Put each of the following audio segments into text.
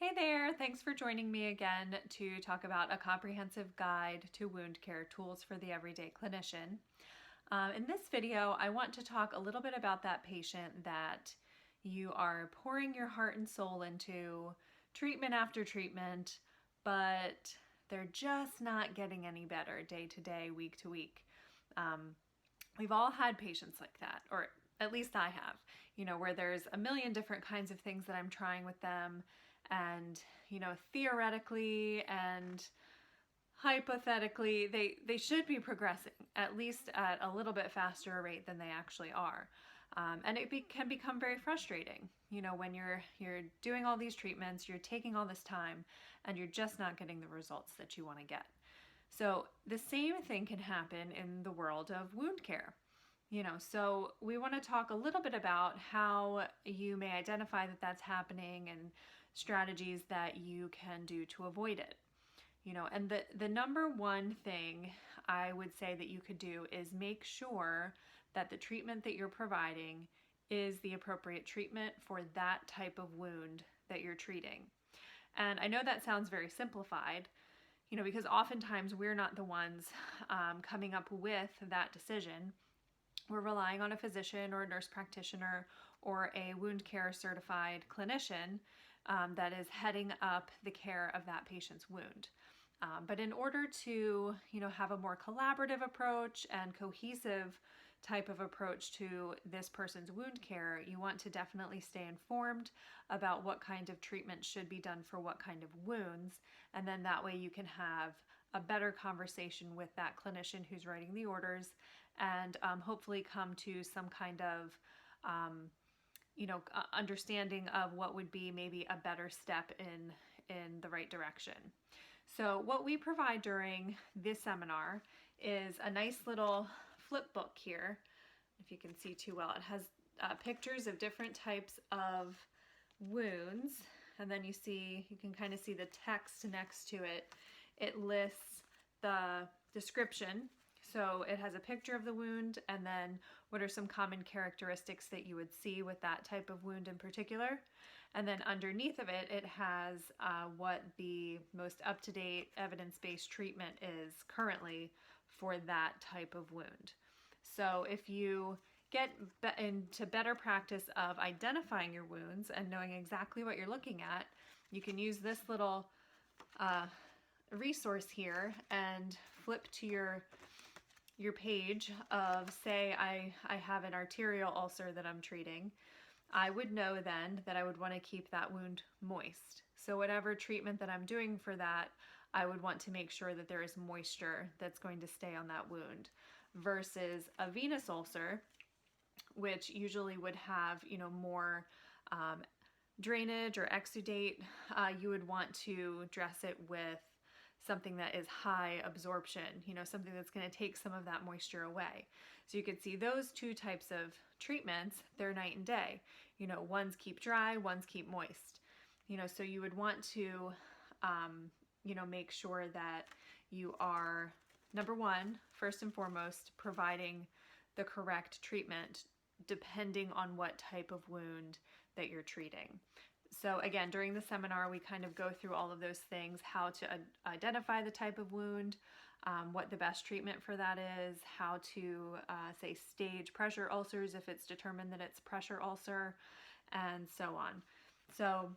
Hey there, thanks for joining me again to talk about a comprehensive guide to wound care tools for the everyday clinician. In this video, I want to talk a little bit about that patient that you are pouring your heart and soul into treatment after treatment, but they're just not getting any better day to day, week to week. We've all had patients like that, or at least I have, where there's a million different kinds of things that I'm trying with them, and theoretically and hypothetically they should be progressing at least at a little bit faster rate than they actually are. And it can become very frustrating, when you're doing all these treatments, you're taking all this time, and you're just not getting the results that you want to get. So the same thing can happen in the world of wound care. So we want to talk a little bit about how you may identify that that's happening and strategies that you can do to avoid it. And the number one thing I would say that you could do is make sure that the treatment that you're providing is the appropriate treatment for that type of wound that you're treating. And I know that sounds very simplified, because oftentimes we're not the ones coming up with that decision. We're relying on a physician or a nurse practitioner or a wound care certified clinician that is heading up the care of that patient's wound. But in order to, have a more collaborative approach and cohesive type of approach to this person's wound care, you want to definitely stay informed about what kind of treatment should be done for what kind of wounds. And then that way you can have a better conversation with that clinician who's writing the orders, and hopefully come to some kind of understanding of what would be maybe a better step in the right direction. So what we provide during this seminar is a nice little flip book here. If you can see too well, it has pictures of different types of wounds, and then you can kind of see the text next to it. It lists the description. So it has a picture of the wound, and then what are some common characteristics that you would see with that type of wound in particular. And then underneath of it, it has what the most up-to-date evidence-based treatment is currently for that type of wound. So if you get into better practice of identifying your wounds and knowing exactly what you're looking at, you can use this little resource here and flip to your page of, say, I have an arterial ulcer that I'm treating. I would know then that I would want to keep that wound moist. So whatever treatment that I'm doing for that, I would want to make sure that there is moisture that's going to stay on that wound, versus a venous ulcer, which usually would have, more drainage or exudate. You would want to dress it with something that is high absorption, something that's going to take some of that moisture away. So you can see those two types of treatments, they're night and day. One's keep dry, one's keep moist. So you would want to, make sure that you are, number one, first and foremost, providing the correct treatment depending on what type of wound that you're treating. So again, during the seminar, we kind of go through all of those things: how to identify the type of wound, what the best treatment for that is, how to, say, stage pressure ulcers if it's determined that it's pressure ulcer, and so on. So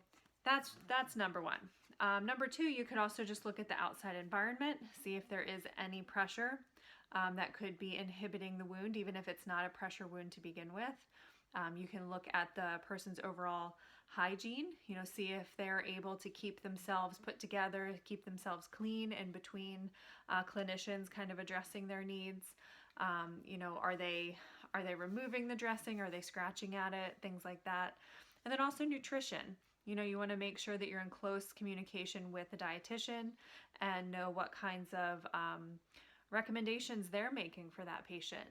that's number one. Number two, you could also just look at the outside environment, see if there is any pressure that could be inhibiting the wound, even if it's not a pressure wound to begin with. You can look at the person's overall hygiene, see if they're able to keep themselves put together, keep themselves clean in between clinicians kind of addressing their needs. Are they removing the dressing? Are they scratching at it? Things like that. And then also nutrition. You want to make sure that you're in close communication with the dietitian and know what kinds of recommendations they're making for that patient.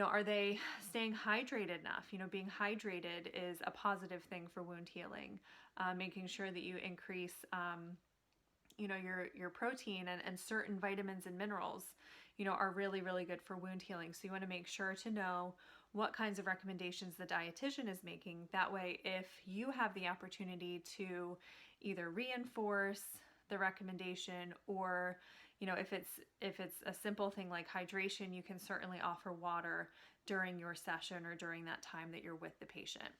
Are they staying hydrated enough? Being hydrated is a positive thing for wound healing. Making sure that you increase, your protein and certain vitamins and minerals, are really, really good for wound healing. So you want to make sure to know what kinds of recommendations the dietitian is making. That way, if you have the opportunity to either reinforce the recommendation, or if it's a simple thing like hydration, you can certainly offer water during your session or during that time that you're with the patient.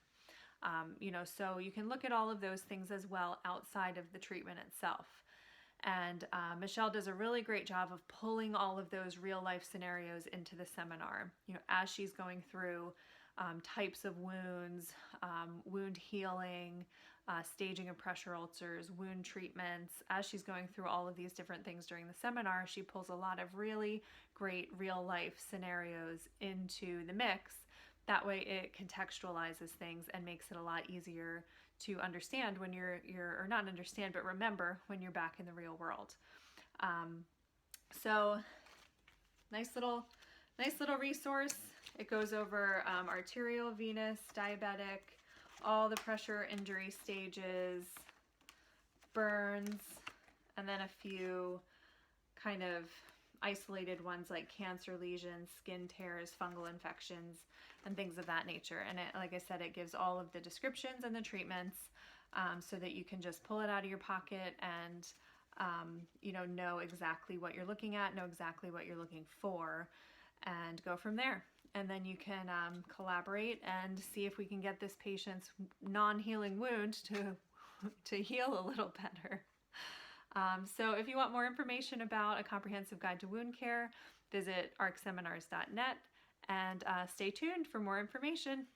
So you can look at all of those things as well outside of the treatment itself. And Michelle does a really great job of pulling all of those real life scenarios into the seminar, as she's going through types of wounds, wound healing, staging of pressure ulcers, wound treatments. As she's going through all of these different things during the seminar, she pulls a lot of really great real life scenarios into the mix. That way it contextualizes things and makes it a lot easier to understand when you're or not understand, but remember when you're back in the real world. So nice little resource. It goes over arterial, venous, diabetic, all the pressure injury stages, burns, and then a few kind of isolated ones like cancer lesions, skin tears, fungal infections, and things of that nature. And it, like I said, it gives all of the descriptions and the treatments so that you can just pull it out of your pocket and know exactly what you're looking at, know exactly what you're looking for, and go from there. And then you can collaborate and see if we can get this patient's non-healing wound to heal a little better. So if you want more information about a comprehensive guide to wound care, visit arcseminars.net and stay tuned for more information.